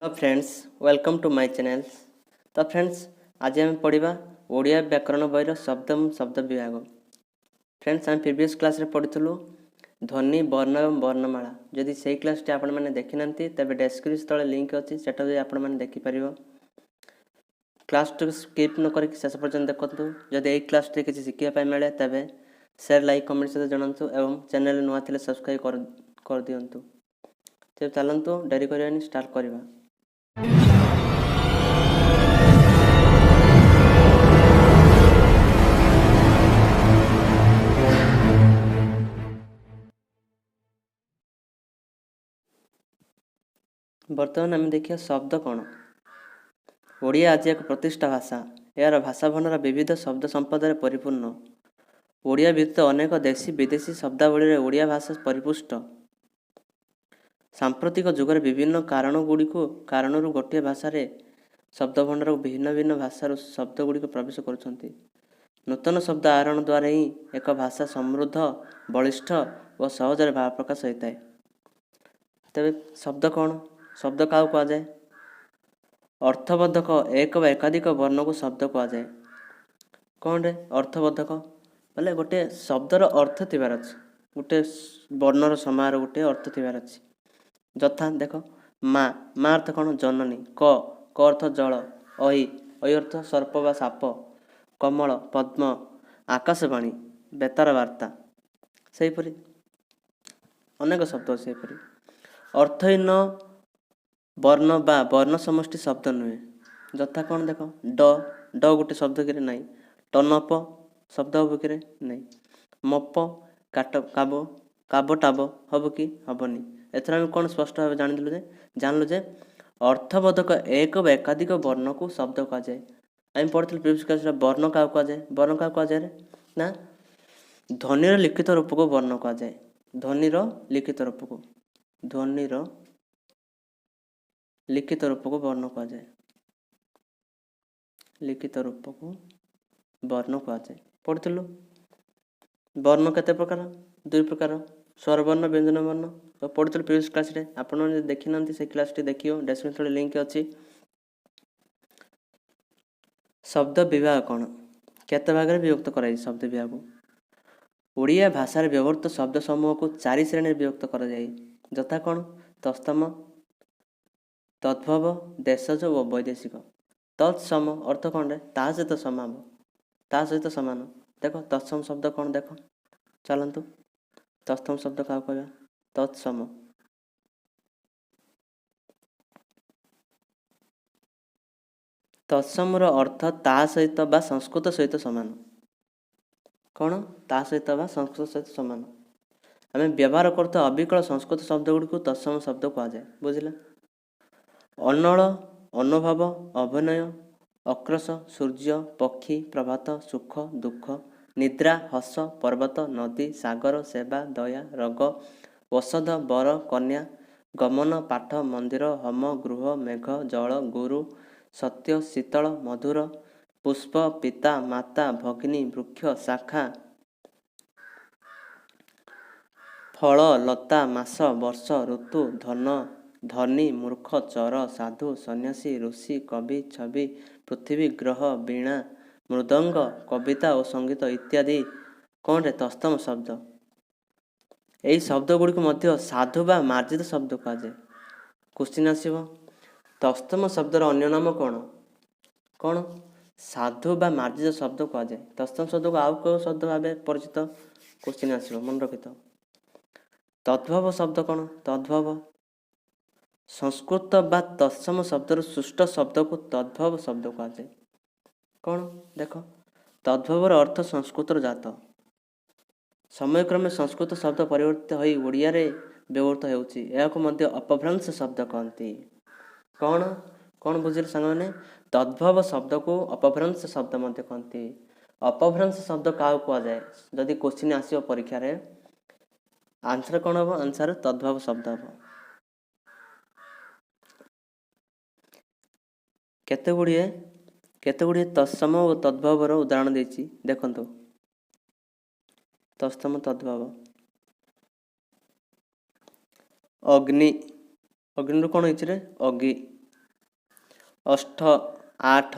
Hello friends, welcome to my channel. तो friends, आज आम पढ़ा ओडिया व्याकरण बहीर शब्द शब्द विभाग। फ्रेंड्स, आम प्रीवियस क्लास रे पढ़ुलु ध्वनि वर्ण एवं वर्णमाला। जदि से क्लास टी आपण मैंने देखी ना तेज डेस्क्रिप्शन तले लिंक अच्छी से आपण मैंने देखिपर। क्लास टी स्किप न कर शेष पर्यटन देखूँ। जदि यही क्लास टी किसी शिखापी मिले तेज शेयर लाइक कमेंट सहित जनातु एवं चैनल नुआ थे सब्सक्राइब कर दिंतु। तेज चलतु डेरी करवानी स्टार्ट करवा। बर्तमान आम देखिए शब्द कौन। ओडिया आज एक प्रतिष्ठा भाषा। यार भाषा भंडार विविध शब्द संपद परिपूर्ण। ओडिया व्यतीत अनेक देशी विदेशी शब्दावली ओडिया भाषा परिपुष्ट। सांप्रतिक जुगर विभिन्न कारण गोटे भाषा शब्द भंडार भिन्न भिन्न भाषार शब्द गुड़िक प्रवेश कर नूतन शब्द आहरण द्वारा ही एक भाषा समृद्ध बलिष्ठ और सहजरे भाव प्रकाश होता है। तेरे शब्द कौन? शब्द क्या कहुए? अर्थबोधक एक व एकाधिक वर्ण को शब्द कहुए। कौन रे अर्थबोधक? बोले गोटे शब्दर अर्थ थिबार अछि, गोटे वर्णर समार गोटे अर्थ थिबार अछि। यथा देख माँ, माँ अर्थ कौन? जननी। क अर्थ जल। अहि अर्थ सर्प व साप। कमल पद्म। आकाशवाणी बेतार वार्ता। सेहीपरि अनेक शब्द सेहीपरि अर्थहीन वर्ण बा वर्ण समष्टि शब्द नुहे। यथा कौन? देख ड गोटे शब्द कि नहीं। टनप शब्द हम कि नहीं। मप काट काब काब टाब हम कि हेनी। एथर आम कौन स्पष्ट भाव जानलु जे अर्थबोधक एक व एकाधिक वर्ण को शब्द कहुए। आम पढ़ी प्रीवियस क्लास वर्ण क्या कहुए? वर्ण क्या कहुए ना ध्वनिर लिखित रूप को वर्ण कहुए। ध्वनिर लिखित रूप को ध्वनिर लिखित रूप को वर्ण कहुए। लिखित रूप को वर्ण कहुए। पढ़ुलु वर्ण केते प्रकार? दुई प्रकार, स्वर वर्ण व्यंजन वर्ण। तो पढ़ुलु प्रीवियस क्लास रे। आपण देखी ना से क्लास टी देखियो, डिस्क्रिप्शन लिंक अच्छी। शब्द विभाग कौन? केते भाग में विभक्त कराई शब्द विभाग? ओडिया भाषा व्यवहृत शब्द समूह को 4 श्रेणी विभक्त करा जाए। यथा कौन? तत्सम, तद्भव, देशज और वैदेशिक। तत्सम अर्थ कौन रे? ता सहित समान, ता सहित समान। देख तत्सम शब्द कौन? देख चलतु तत्सम शब्द क्या कहवा? तत्सम। तत्समर अर्थ ता सहित बा संस्कृत सहित समान। कौन? ता सहित बा संस्कृत सहित समान। आम व्यवहार करता अविकल संस्कृत शब्द गुड़ी को तत्सम शब्द कहुए। बुझे? अनल, अनुभव, अभिनय, अक्रश, सूर्य, पक्षी, प्रभात, सुख, दुख, निद्रा, हस, पर्वत, नदी, सागर, सेवा, दया, रग, औषध, बर, कन्या, गमन, पाठ, मंदिर, होम, गृह, मेघ, जल, गुरु, सत्य, शीतल, मधुर, पुष्प, पिता, माता, भगिनी, वृक्ष, शाखा, फल, लता, मास, वर्ष, ऋतु, धन, धनी, मूर्ख, चर, साधु, सन्यासी, ऋषि, कवि, छवि, पृथ्वी, ग्रह, वीणा, मृदंग, कविता और संगीत इत्यादि कौन रे तत्सम शब्द। यही शब्द गुड़िक मध्य साधु बा मार्जित शब्द कहुए। क्वेश्चन आसव तत्सम शब्दर अन्य नाम कौन? कौन? साधु बा मार्जित शब्द कहुए। तत्सम शब्द को आउ कौ शब्द भाव परिचित? क्वेश्चन आसव मन रखिथ। तद्भव शब्द कौन? तद्भव संस्कृत बा तत्सम शब्दर सुष्ट शब्द को तद्भव शब्द कहुए। कौन? देख तद्भवर अर्थ संस्कृत जात। समयक्रमे संस्कृत शब्द परिवर्तित हो ओडिया रे व्यवहृत होती अपभ्रंश शब्द कहती। कौन? कौन बुझे सांग? तद्भव शब्द को अपभ्रंश शब्द कहती। अपभ्रंश शब्द क्या कहुए? जदि क्वेश्चन आसो परीक्षा रे आंसर कौन हम? आंसर तद्भव शब्द हम। केते गुड़िए तत्सम और तद्भवर उदाहरण देछि देखंतु। तत्सम तद्भव अग्नि, अग्नि कौन होइछि रे? अग्नि ଅଷ୍ଟ ଆଠ,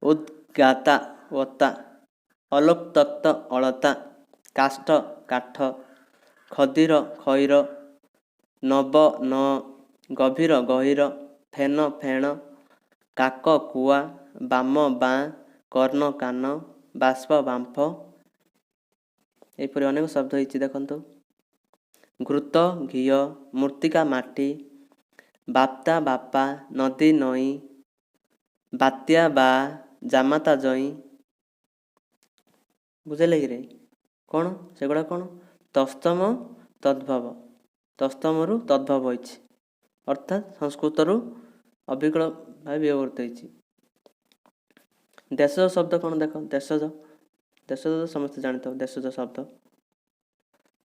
ଉଦ୍ଗାତା ଓତା, ଅଲୋକ୍ତକ୍ତ ଅଳତା, କାଷ୍ଠ କାଠ, ଖଦିର ଖଇର, ନବ ନ, ଗଭୀର ଗହୀର, ଫେନ ଫେଣ, କାକ କୁଆ, ବାମ ବାଁ, କର୍ଣ୍ଣ କାନ, ବାଷ୍ପ ବାମ୍ଫ। ଏହିପରି ଅନେକ ଶବ୍ଦ ହେଇଛି ଦେଖନ୍ତୁ। ଘୃତ ଘିଅ, ମୃତ୍ତିକା ମାଟି, ବାପ୍ତା ବାପା, ନଦୀ ନଈ, ବାତ୍ୟା ବା, ଜାମାତା ଜଇଁ। ବୁଝିଲେ କିରେ କ'ଣ ସେଗୁଡ଼ା କ'ଣ? ତତ୍ସମ ତଦ୍ଭବ, ତତ୍ସମରୁ ତଦ୍ଭବ ହୋଇଛି, ଅର୍ଥାତ୍ ସଂସ୍କୃତରୁ ଅବିକଳ ଭାବେ ବ୍ୟବହୃତ ହୋଇଛି। ଦେଶଜ ଶବ୍ଦ କ'ଣ ଦେଖ, ଦେଶଜ, ଦେଶଜ ସମସ୍ତେ ଜାଣିଥାଉ ଦେଶଜ ଶବ୍ଦ।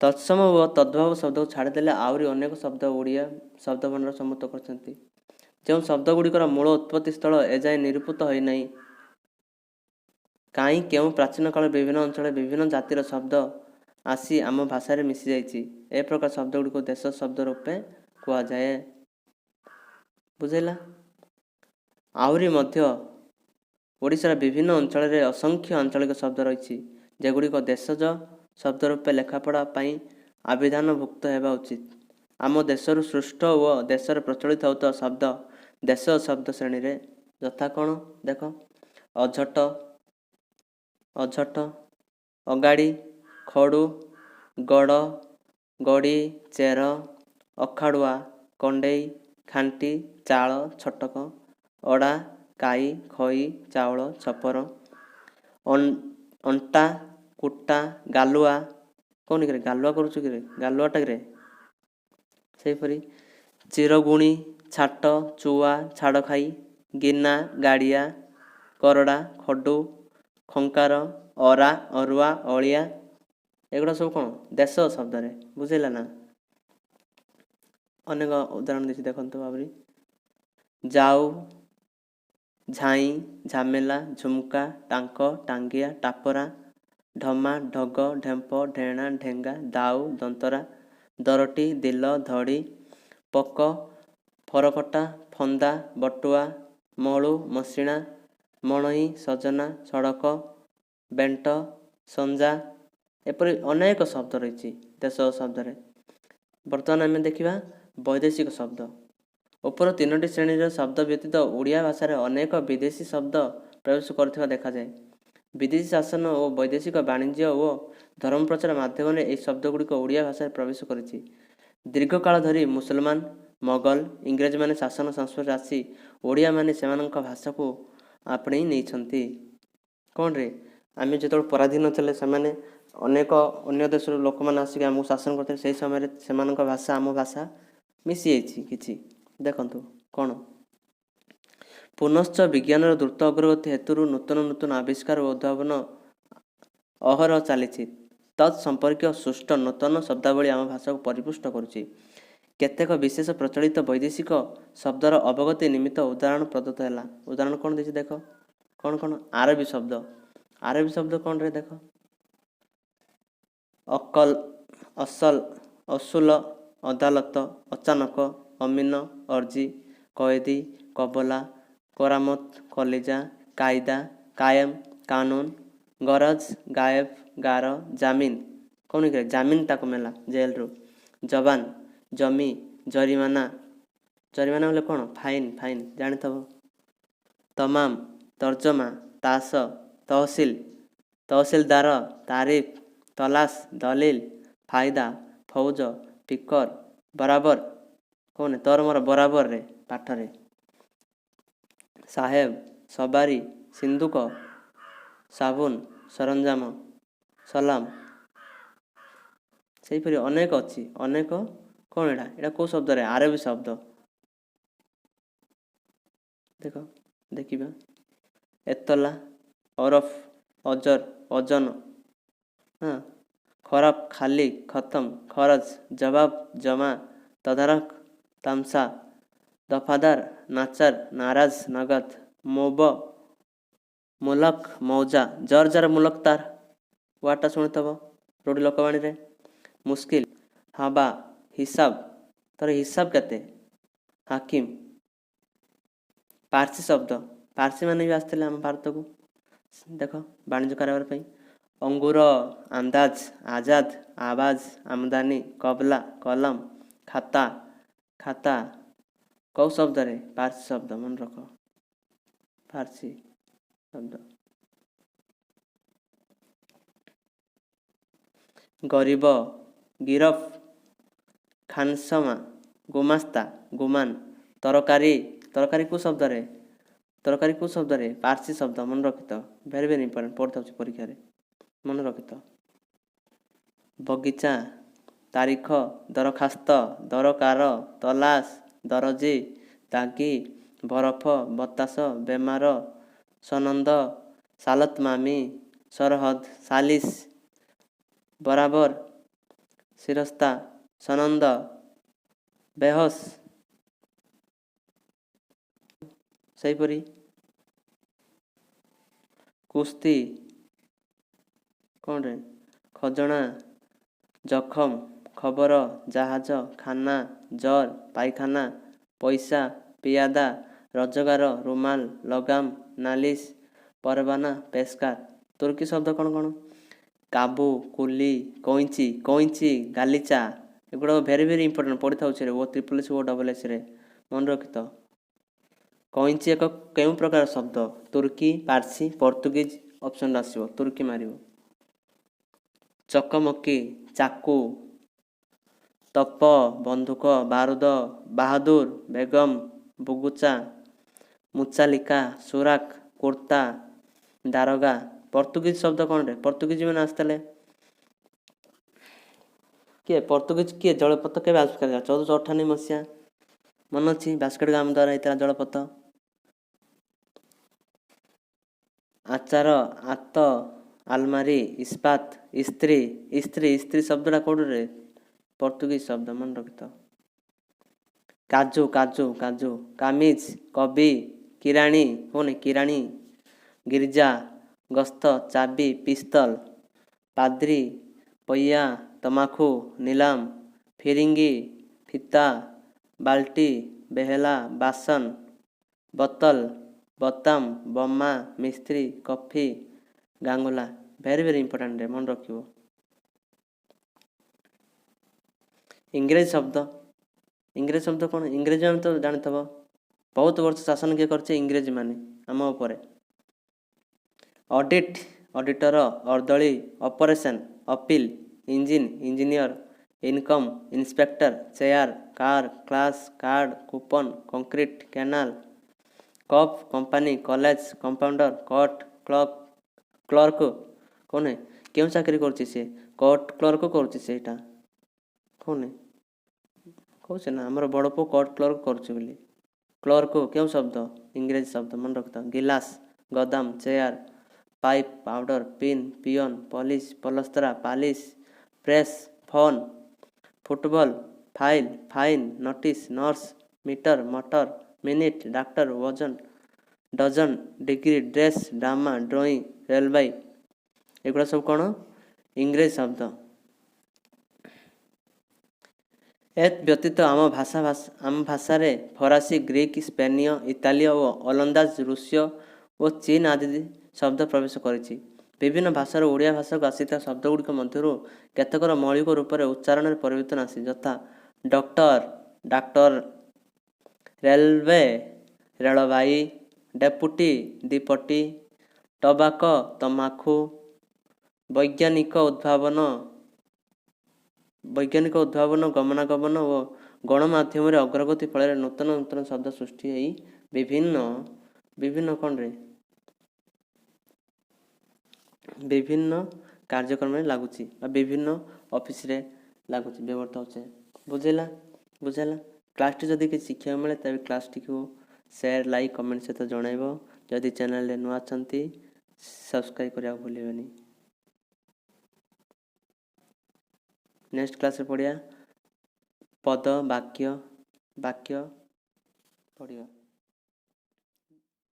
ତତ୍ସମ ଓ ତଦ୍ଭବ ଶବ୍ଦକୁ ଛାଡ଼ିଦେଲେ ଆହୁରି ଅନେକ ଶବ୍ଦ ଓଡ଼ିଆ ଶବ୍ଦ ଭଣ୍ଡାର ସମୃଦ୍ଧ କରିଛନ୍ତି। ଯେଉଁ ଶବ୍ଦଗୁଡ଼ିକର ମୂଳ ଉତ୍ପତ୍ତି ସ୍ଥଳ ଏଯାଏଁ ନିରୂପିତ ହୋଇନାହିଁ, କାହିଁ କେଉଁ ପ୍ରାଚୀନ କାଳରେ ବିଭିନ୍ନ ଅଞ୍ଚଳରେ ବିଭିନ୍ନ ଜାତିର ଶବ୍ଦ ଆସି ଆମ ଭାଷାରେ ମିଶିଯାଇଛି, ଏ ପ୍ରକାର ଶବ୍ଦଗୁଡ଼ିକୁ ଦେଶ ଶବ୍ଦ ରୂପେ କୁହାଯାଏ। ବୁଝିଲା? ଆହୁରି ମଧ୍ୟ ଓଡ଼ିଶାର ବିଭିନ୍ନ ଅଞ୍ଚଳରେ ଅସଂଖ୍ୟ ଆଞ୍ଚଳିକ ଶବ୍ଦ ରହିଛି, ଯେଗୁଡ଼ିକ ଦେଶଜ ଶବ୍ଦ ରୂପେ ଲେଖାପଢ଼ା ପାଇଁ ଆବିଧାନଭୁକ୍ତ ହେବା ଉଚିତ। ଆମ ଦେଶରୁ ସୃଷ୍ଟ ଓ ଦେଶରେ ପ୍ରଚଳିତ ହେଉଥିବା ଶବ୍ଦ ଦେଶଜ ଶବ୍ଦ ଶ୍ରେଣୀରେ ଯଥା କ'ଣ ଦେଖ, ଅଝଟ, ଅଝଟ, ଅଗାଡ଼ି, ଖଡ଼ୁ, ଗଡ଼, ଗଡ଼ି, ଚେର, ଅଖାଡ଼ୁଆ, କଣ୍ଡେଇ, ଖାଣ୍ଟି, ଚାଳ, ଛଟକ, ଅଡ଼ା, କାଇ, ଖଇ, ଚାଉଳ, ଛପର, ଅଣ୍ଟା, କୁଟା, ଗାଲୁଆ। କ'ଣ କିରେ ଗାଲୁଆ କରୁଛୁ କିରେ, ଗାଲୁଆଟା କିରେ। ସେହିପରି ଚିରଗୁଣି, ଛାଟ, ଚୁଆ, ଛାଡ଼ଖାଇ, ଗିନା, ଗାଡ଼ିଆ, କରଡ଼ା, ଖଡ଼ୁ, ଖଙ୍କାର, ଅରା, ଅରୁଆ, ଅଳିଆ। ଏଗୁଡ଼ା ସବୁ କ'ଣ ଦେଶ ଶବ୍ଦରେ। ବୁଝିଲା ନା? ଅନେକ ଉଦାହରଣ ଦେଇଛି ଦେଖନ୍ତୁ ଆହୁରି। ଯାଉ, ଝାଇଁ, ଝାମେଲା, ଝୁମକା, ଟାଙ୍କ, ଟାଙ୍ଗିଆ, ଟାପରା, ଢମା, ଢଗ, ଢେମ୍ପ, ଢେଣା, ଢେଙ୍ଗା, ଦାଉ, ଦନ୍ତରା, ଦରଟି, ଦିଲ, ଧଡ଼ି, ପକ, ଫରକଟା, ଫନ୍ଦା, ବଟୁଆ, ମଳୁ, ମସିଣା, ମଣୋହି, ସଜନା, ସଡ଼କ, ବେଣ୍ଟ, ସଞ୍ଜା। ଏପରି ଅନେକ ଶବ୍ଦ ରହିଛି ଦେଶ ଶବ୍ଦରେ। ବର୍ତ୍ତମାନ ଆମେ ଦେଖିବା ବୈଦେଶିକ ଶବ୍ଦ। ଉପର ତିନୋଟି ଶ୍ରେଣୀର ଶବ୍ଦ ବ୍ୟତୀତ ଓଡ଼ିଆ ଭାଷାରେ ଅନେକ ବିଦେଶୀ ଶବ୍ଦ ପ୍ରବେଶ କରୁଥିବା ଦେଖାଯାଏ। ବିଦେଶୀ ଶାସନ ଓ ବୈଦେଶିକ ବାଣିଜ୍ୟ ଓ ଧର୍ମ ପ୍ରଚାର ମାଧ୍ୟମରେ ଏହି ଶବ୍ଦଗୁଡ଼ିକ ଓଡ଼ିଆ ଭାଷାରେ ପ୍ରବେଶ କରିଛି। ଦୀର୍ଘକାଳ ଧରି ମୁସଲମାନ, ମୋଗଲ, ଇଂରେଜମାନେ ଶାସନ ସଂସ୍ପର୍ଶରେ ଆସି ଓଡ଼ିଆମାନେ ସେମାନଙ୍କ ଭାଷାକୁ ଆପଣେଇ ନେଇଛନ୍ତି। କ'ଣରେ ଆମେ ଯେତେବେଳେ ପରାଧୀନ ଥିଲେ ସେମାନେ ଅନେକ ଅନ୍ୟ ଦେଶର ଲୋକମାନେ ଆସିକି ଆମକୁ ଶାସନ କରିଥିଲେ, ସେହି ସମୟରେ ସେମାନଙ୍କ ଭାଷା ଆମ ଭାଷା ମିଶିଯାଇଛି କିଛି। ଦେଖନ୍ତୁ କ'ଣ, ପୁନଶ୍ଚ ବିଜ୍ଞାନର ଦ୍ରୁତ ଅଗ୍ରଗତି ହେତୁରୁ ନୂତନ ନୂତନ ଆବିଷ୍କାର ଓ ଉଦ୍ଭାବନ ଅହରହ ଚାଲିଛି। ତତ୍ ସମ୍ପର୍କୀୟ ସୃଷ୍ଟ ନୂତନ ଶବ୍ଦାବଳୀ ଆମ ଭାଷାକୁ ପରିପୁଷ୍ଟ କରୁଛି। କେତେକ ବିଶେଷ ପ୍ରଚଳିତ ବୈଦେଶିକ ଶବ୍ଦର ଅବଗତି ନିମିତ୍ତ ଉଦାହରଣ ପ୍ରଦତ୍ତ ହେଲା। ଉଦାହରଣ କ'ଣ ଦେଇଛି ଦେଖ, କ'ଣ କ'ଣ? ଆରବୀ ଶବ୍ଦ। ଆରବୀ ଶବ୍ଦ କ'ଣରେ ଦେଖ, ଅକଲ, ଅସଲ, ଅସୁଲ, ଅଦାଲତ, ଅଚାନକ, ଅମିନ, ଅର୍ଜି, କଏଦୀ, କବଲା, କରାମତ, କଲିଜା, କାଇଦା, କାୟମ, କାନୁନ, ଗରଜ, ଗାଏବ, ଗାର, ଜାମିନ। କ'ଣ କି ଜାମିନ ତାକୁ ମିଳିଲା ଜେଲରୁ। ଜବାନ, ଜମି, ଜରିମାନା। ଜରିମାନା ବୋଲେ କ'ଣ? ଫାଇନ୍, ଫାଇନ୍ ଜାଣିଥିବ। ତମାମ, ତର୍ଜମା, ତାସ, ତହସିଲ, ତହସିଲଦାର, ତାରିଫ, ତଲାସ, ଦଲିଲ, ଫାଇଦା, ଫୌଜ, ଫିକର, ବରାବର। କ'ଣ ତୋର ମୋର ବରାବରରେ ପାଠରେ। ସାହେବ, ସବାରି, ସିନ୍ଦୁକ, ସାବୁନ, ସରଞ୍ଜାମ, ସଲାମ। ସେହିପରି ଅନେକ ଅଛି, ଅନେକ। କ'ଣ ଏଇଟା, ଏଇଟା କେଉଁ ଶବ୍ଦରେ? ଆରବୀ ଶବ୍ଦ। ଦେଖ ଦେଖିବା, ଏତଲା, ଅରଫ, ଅଜର, ଓଜନ, ଖରାପ, ଖାଲି, ଖତମ, ଖରଚ, ଜବାବ, ଜମା, ତଦାରଖ, ତାମସା, ଦଫାଦାର, ନାଚାର, ନାରାଜ, ନଗଦ, ମୋବ, ମୁଲକ, ମୌଜା। ଜର ଜର ମୁଲକ ତାର ୱାର୍ଡ଼ଟା ଶୁଣିଥିବ ରୂଢ଼ି ଲୋକବାଣୀରେ। ମୁସ୍କିଲ, ହାବା, ହିସାବ, ତୋର ହିସାବ କେତେ? ହାକିମ। ପାର୍ସୀ ଶବ୍ଦ, ପାର୍ସୀମାନେ ବି ଆସିଥିଲେ ଆମ ଭାରତକୁ ଦେଖ ବାଣିଜ୍ୟ କାରବାର ପାଇଁ। ଅଙ୍ଗୁର, ଅନ୍ଦାଜ, ଆଜାଦ, ଆବାଜ, ଆମଦାନୀ, କବଲା, କଲମ, ଖାତା। ଖାତା କେଉଁ ଶବ୍ଦରେ? ପାର୍ସୀ ଶବ୍ଦ, ମନେ ରଖ, ପାର୍ସୀ ଶବ୍ଦ। ଗରିବ, ଗିରଫ, ଖାନସମା, ଗୁମାସ୍ତା, ଗୁମାନ। ତରକାରୀ, ତରକାରୀ କେଉଁ ଶବ୍ଦରେ? ତରକାରୀ କେଉଁ ଶବ୍ଦରେ? ପାର୍ସୀ ଶବ୍ଦ, ମନେ ରଖିଥ, ଭେରି ଭେରି ଇମ୍ପୋର୍ଟାଣ୍ଟ, ପଢ଼ିଥାଉଛି ପରୀକ୍ଷାରେ, ମନେ ରଖିଥ। ବଗିଚା, ତାରିଖ, ଦରଖାସ୍ତ, ଦରକାର, ତଲାସ, ଦରଜୀ, ଦାଗୀ, ବରଫ, ବତାସ, ବେମାର, ସନନ୍ଦ, ସାଲତମାମି, ସରହଦ, ସାଲିସ, ବରାବର, ଶିରସ୍ତା, ସନନ୍ଦ, ବେହୋସ। ସେହିପରି କୁସ୍ତି କ'ଣରେ? ଖଜଣା, ଜଖମ, ଖବର, ଜାହାଜ, ଖାନା, ଜର, ପାଇଖାନା, ପଇସା, ପିଆଦା, ରୋଜଗାର, ରୁମାଲ, ଲଗାମ, ନାଲିସ, ପରବାନା, ପେସ୍କାର। ତୁର୍କୀ ଶବ୍ଦ କ'ଣ କ'ଣ? କାବୁ, କୁଲି, କଇଁଚି, କଇଁଚି, ଗାଲିଚା। ଏଗୁଡ଼ାକ ଭେରି ଭେରି ଇମ୍ପୋର୍ଟାଣ୍ଟ, ପଢ଼ିଥାଉଛି ରେ, ଓ ତ୍ରିପଲ ଏସ୍ ଓ ଡବଲ ଏସ୍ରେ, ମନେ ରଖିଥ। କଇଁଚି ଏକ କେଉଁ ପ୍ରକାର ଶବ୍ଦ? ତୁର୍କୀ, ପାର୍ସୀ, ପର୍ତ୍ତୁଗୀଜ। ଅପସନ୍ ଆସିବ, ତୁର୍କୀ ମାରିବ। ଚକମକି, ଚାକୁ, ତୋପ, ବନ୍ଧୁକ, ବାରୁଦ, ବାହାଦୁର, ବେଗମ, ବୁଗୁଚା, ମୁଚାଲିକା, ସୁରାକ, କୁର୍ତ୍ତା, ଦାରୋଗା। ପର୍ତ୍ତୁଗୀଜ ଶବ୍ଦ କ'ଣରେ? ପର୍ତ୍ତୁଗୀଜ ମାନେ ଆସିଥିଲେ କିଏ? ପର୍ତ୍ତୁଗୀଜ କିଏ? ଜଳପଥ କେବେ ଆବିଷ୍କାର ହେଲା? 1498 ମସିହା, ମନେ ଅଛି? ବାସ୍କେଟ ଗାମ ଦ୍ୱାରା ହେଇଥିଲା ଜଳପଥ। ଆଚାର, ଆତ, ଆଲମାରି, ଇସ୍ପାତ, ଇସ୍ତ୍ରୀ। ଇସ୍ତ୍ରୀ, ଇସ୍ତ୍ରୀ ଶବ୍ଦଟା କେଉଁଠିରେ? ପର୍ତ୍ତୁଗୀଜ ଶବ୍ଦ, ମନେ ରଖିଥ। କାଜୁ, କାଜୁ, କାଜୁ। କାମିଜ, କବି, କିରାଣୀ, ହେଉନି କିରାଣୀ, ଗିର୍ଜା, ଗସ୍ତ, ଚାବି, ପିସ୍ତଲ, ପାଦ୍ରୀ, ପയ്ୟା, ତମାଖୁ, ନିଲାମ, ଫିରିଙ୍ଗି, ଫିତା, ବାଲ୍ଟି, ବେହେଲା, ବାସନ, ବୋତଲ, ବୋତାମ, ବୋମା, ମିସ୍ତ୍ରୀ, କଫି, ଗାଙ୍ଗୁଲା। ଭେରି ଭେରି ଇମ୍ପୋର୍ଟାଣ୍ଟ, ମନେ ରଖିବ। ଇଂରେଜ ଶବ୍ଦ, ଇଂରେଜ ଶବ୍ଦ କ'ଣ? ଇଂରେଜ ମାନେ ତ ଜାଣିଥିବ, ବହୁତ ବର୍ଷ ଶାସନ କିଏ କରିছে? ଇଂରେଜମାନେ ଆମ ଉପରେ। ଅଡ଼ିଟ୍, ଅଡ଼ିଟର, ଅର୍ଦ୍ଦଳି, operation, appeal, engine, engineer, income, inspector, chair, car, class, card, coupon, concrete, canal, cup, company, college, compounder, court, clerk. କ'ଣ କେଉଁ ଚାକିରି କରୁଛି ସେ? କୋର୍ଟ କ୍ଲର୍କ କରୁଛି ସେଇଟା, କ'ଣ କହୁছে ନା ଆମର ବଡ଼ ପୁଅ କୋର୍ଟ କ୍ଲର୍କ କରୁଛି ବୋଲି। କ୍ଲର୍କ କେଉଁ ଶବ୍ଦ? ଇଂରେଜ ଶବ୍ଦ, ମନେ ରଖିଥାଅ। ଗିଲାସ, ଗୋଦାମ, chair, pipe, powder, pin, peon, police, ପଲସ୍ତରା, polish, press, phone, football, file, fine, notice, nurse, metre, motor, minute, ଡାକ୍ତର, ଓଜନ, dozen, degree, dress, drama, drawing, ରେଲବାଇ। ଏଗୁଡ଼ା ସବୁ କ'ଣ? ଇଂରେଜ ଶବ୍ଦ। ବ୍ୟତୀତ ଆମ ଭାଷାରେ ଫରାସୀ, ଗ୍ରୀକ, ସ୍ପେନୀୟ, ଇତାଲୀୟ ଓ ଓଲନ୍ଦାଜ, ରୁଷୀୟ ଓ ଚୀନ ଆଦି ଶବ୍ଦ ପ୍ରବେଶ କରିଛି। ବିଭିନ୍ନ ଭାଷାରୁ ଓଡ଼ିଆ ଭାଷାକୁ ଆସିଥିବା ଶବ୍ଦଗୁଡ଼ିକ ମଧ୍ୟରୁ କେତେକର ମୌଳିକ ରୂପରେ ଉଚ୍ଚାରଣରେ ପରିବର୍ତ୍ତନ ଆସିଛି, ଯଥା ଡକ୍ଟର, ଡାକ୍ତର, ରେଲୱେ, ରେଳବାଇ, ଡେପୁଟି, ଡିପୋଟି, ଟୋବାକ, ତମାଖୁ, ବୈଜ୍ଞାନିକ ଉଦ୍ଭାବନ, ଗମନାଗମନ ଓ ଗଣମାଧ୍ୟମରେ ଅଗ୍ରଗତି ଫଳରେ ନୂତନ ନୂତନ ଶବ୍ଦ ସୃଷ୍ଟି ହୋଇ ବିଭିନ୍ନ କ'ଣରେ? ବିଭିନ୍ନ କାର୍ଯ୍ୟକ୍ରମରେ ଲାଗୁଛି ବା ବିଭିନ୍ନ ଅଫିସରେ ଲାଗୁଛି, ବ୍ୟବହୃତ ହେଉଛି। ବୁଝିଲା? କ୍ଲାସ୍ଟି ଯଦି କିଛି ଶିଖିବାକୁ ମିଳେ ତେବେ କ୍ଲାସ୍ଟିକୁ ସେୟାର, ଲାଇକ୍, କମେଣ୍ଟ ସହିତ ଜଣାଇବ। ଯଦି ଚ୍ୟାନେଲରେ ନୂଆ ଅଛନ୍ତି ସବସ୍କ୍ରାଇବ୍ କରିବାକୁ ଭୁଲିବେନି। ନେକ୍ସଟ କ୍ଲାସରେ ପଢ଼ିବା ପଦ, ବାକ୍ୟ ପଢ଼ିବା।